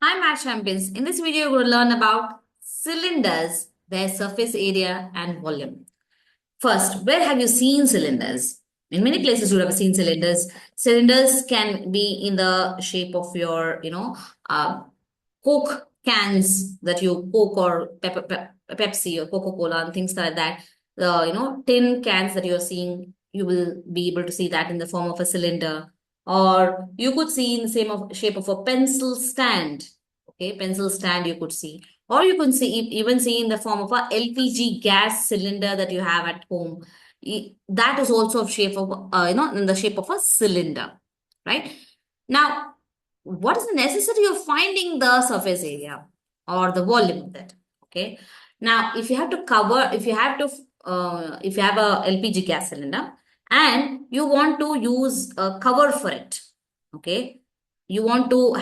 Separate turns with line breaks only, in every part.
Hi Math Champions. In this video, we're going to learn about cylinders, their surface area and volume. First, where have you seen cylinders? In many places, you have seen cylinders. Cylinders can be in the shape of your, Coke cans that you Coke or Pepsi or Coca-Cola and things like that. The tin cans that you're seeing, you will be able to see that in the form of a cylinder, or you could see in the same shape of a pencil stand. Okay, pencil stand you could see, or you could see even see in the form of a LPG gas cylinder that you have at home. That is also of shape of in the shape of a cylinder, right? Now, what is the necessity of finding the surface area or the volume of that? Okay. Now, if you have to cover, if you have a LPG gas cylinder and you want to use a cover for it, okay, you want to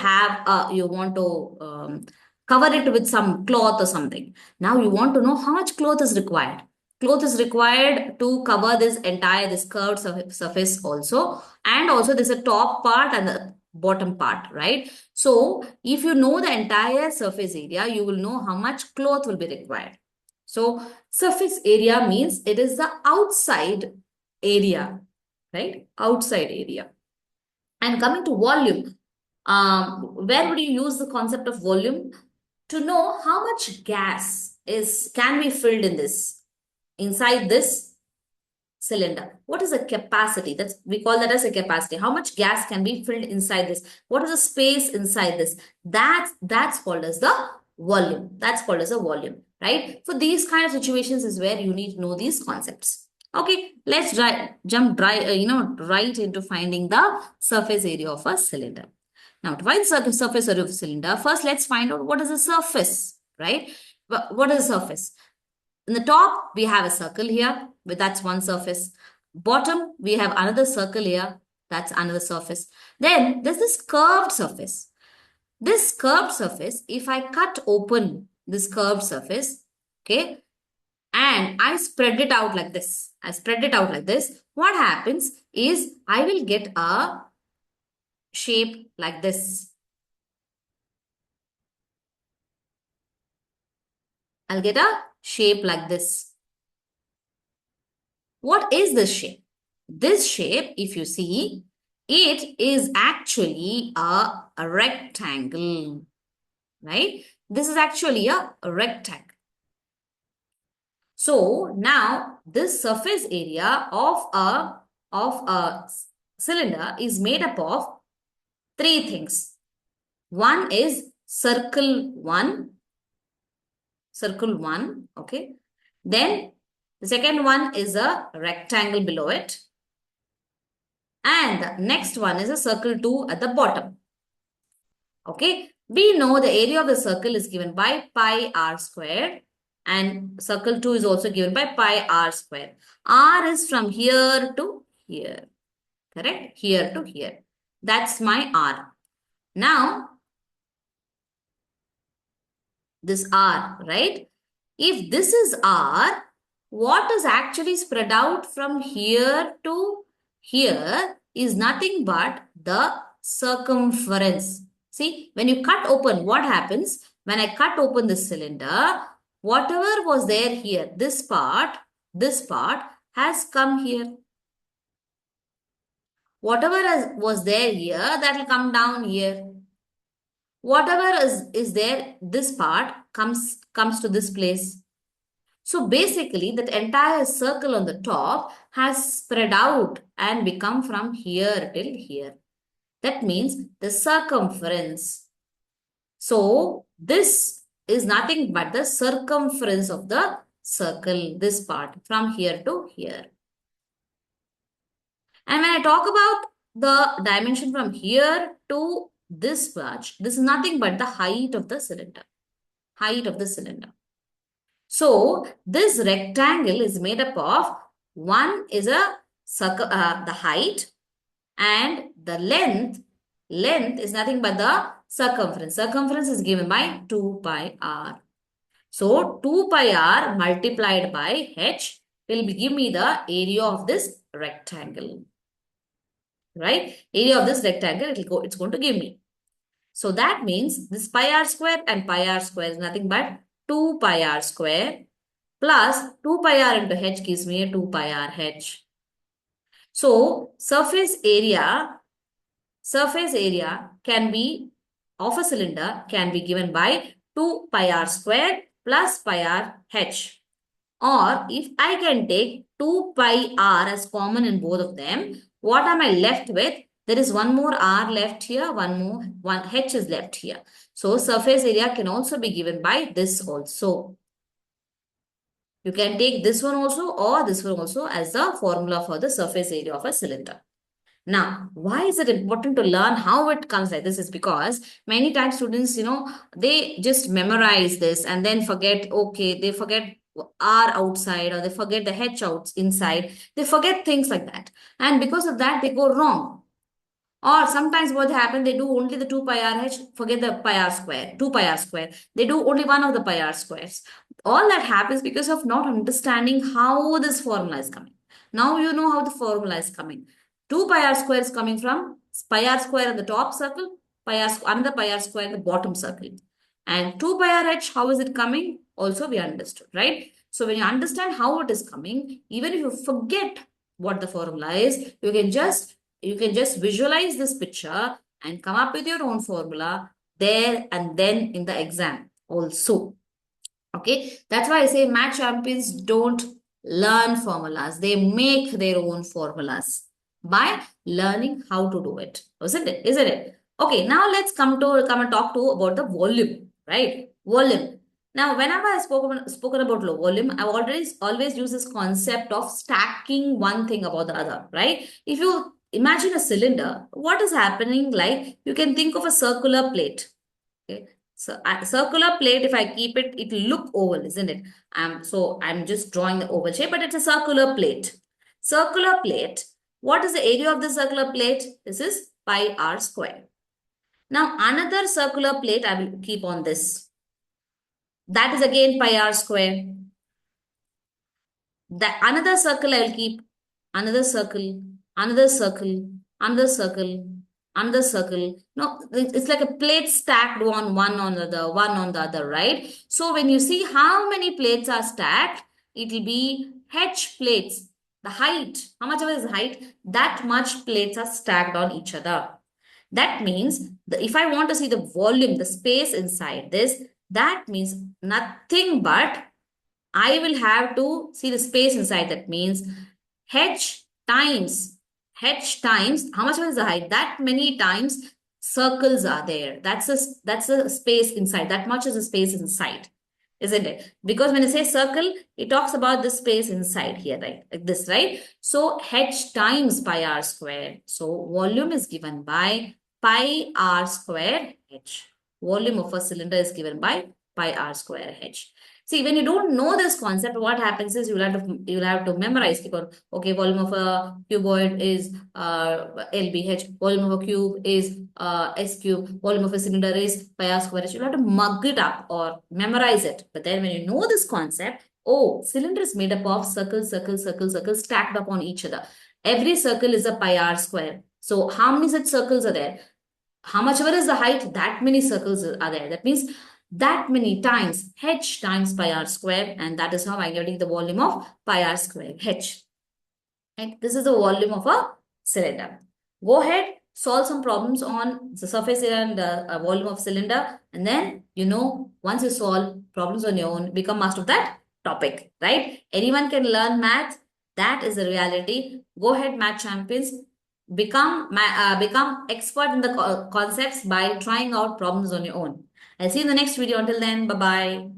cover it with some cloth or something. Now you want to know how much cloth is required. Cloth is required to cover this curved surface also, and also there's a top part and the bottom part, right? So if you know the entire surface area, you will know how much cloth will be required. So surface area means it is the outside area, right? Outside area. And coming to volume, where would you use the concept of volume? To know how much gas is can be filled in this inside this cylinder. What is the capacity? That's we call that as a capacity. How much gas can be filled inside this? What is the space inside this? That's called as the volume. That's called as a volume, right? For these kind of situations is where you need to know these concepts. Okay, let's jump right into finding the surface area of a cylinder. Now, to find the surface area of a cylinder, first let's find out what is the surface, right? What is the surface? In the top, we have a circle here, but that's one surface. Bottom, we have another circle here, that's another surface. Then there's this curved surface. This curved surface, if I cut open this curved surface, okay, and I spread it out like this, what happens is I will get a shape like this. I'll get a shape like this. What is this shape? This shape, if you see, it is actually a rectangle, right? This is actually a rectangle. So now this surface area of a cylinder is made up of three things. One is circle one, okay. Then the second one is a rectangle below it. And the next one is a circle 2 at the bottom. Okay. We know the area of the circle is given by pi r squared, and circle 2 is also given by pi r squared. R is from here to here. Correct? Here to here. That's my R. Now, this R, right? If this is R, what is actually spread out from here to here is nothing but the circumference. See, when you cut open, what happens? When I cut open this cylinder, whatever was there here, this part has come here. Whatever was there here, that will come down here. Whatever is there, this part comes to this place. So basically, that entire circle on the top has spread out and become from here till here. That means the circumference. So this is nothing but the circumference of the circle, this part from here to here. And when I talk about the dimension from here to this much, this is nothing but the height of the cylinder. Height of the cylinder. So this rectangle is made up of one is a circle, the height, and the length. Length is nothing but the circumference. Circumference is given by 2 pi r. So 2 pi r multiplied by h will give me the area of this rectangle. Right? Area of this rectangle, it's going to give me. So that means this pi r square and pi r square is nothing but 2 pi r square plus 2 pi r into h gives me a 2 pi r h. So surface area can be of a cylinder can be given by 2 pi r square plus pi r h. Or if I can take 2 pi r as common in both of them, what am I left with? There is one more r left here, one h is left here. So surface area can also be given by this also. You can take this one also or this one also as the formula for the surface area of a cylinder. Now, why is it important to learn how it comes like this? Is because many times students, they just memorize this and then forget, okay, they forget R outside or they forget the H out inside. They forget things like that. And because of that, they go wrong. Or sometimes what happen, they do only the 2 pi r h, forget the pi r square, 2 pi r square. They do only one of the pi r squares. All that happens because of not understanding how this formula is coming. Now you know how the formula is coming. 2 pi r square is coming from pi r square in the top circle, another pi r square in the bottom circle. And 2 pi r h, how is it coming? Also we understood, right? So when you understand how it is coming, even if you forget what the formula is, you can just visualize this picture and come up with your own formula there and then in the exam also. Okay, that's why I say math champions don't learn formulas, they make their own formulas by learning how to do it, isn't it? Isn't it? Okay, now let's come and talk to about the volume, right? Volume. Now, whenever I spoken about low volume, I've always used this concept of stacking one thing about the other, right? If you imagine a cylinder, what is happening? Like you can think of a circular plate. Okay. So a circular plate, if I keep it, it will look oval, isn't it? So I'm just drawing the oval shape, but it's a circular plate. Circular plate. What is the area of the circular plate? This is pi r square. Now another circular plate I will keep on this. That is again pi r square. Another circle I will keep. Another circle, another circle, another circle, another circle. No, it's like a plate stacked one on the other, right? So when you see how many plates are stacked, it will be H plates. The height, how much of it is height? That much plates are stacked on each other. That means if I want to see the volume, the space inside this, that means nothing but I will have to see the space inside. That means h times how much is the height? That many times circles are there. That's a space inside. That much is a space inside, isn't it? Because when I say circle, it talks about the space inside here, right? Like this, right? So h times pi r square. So volume is given by pi r square h. Volume of a cylinder is given by pi r square h. See, when you don't know this concept, what happens is you'll have to memorize. Okay, volume of a cuboid is LBH. Volume of a cube is S cube. Volume of a cylinder is pi r square h. You'll have to mug it up or memorize it. But then when you know this concept, oh, cylinder is made up of circles stacked up on each other. Every circle is a pi r square. So how many such circles are there? How much ever is the height? That many circles are there. That means that many times h times pi r square, and that is how I'm getting the volume of pi r square h. Right? This is the volume of a cylinder. Go ahead, solve some problems on the surface area and the volume of cylinder, and then once you solve problems on your own, become master of that topic, right? Anyone can learn math. That is the reality. Go ahead, math champions. Become expert in the concepts by trying out problems on your own. I'll see you in the next video. Until then, bye bye.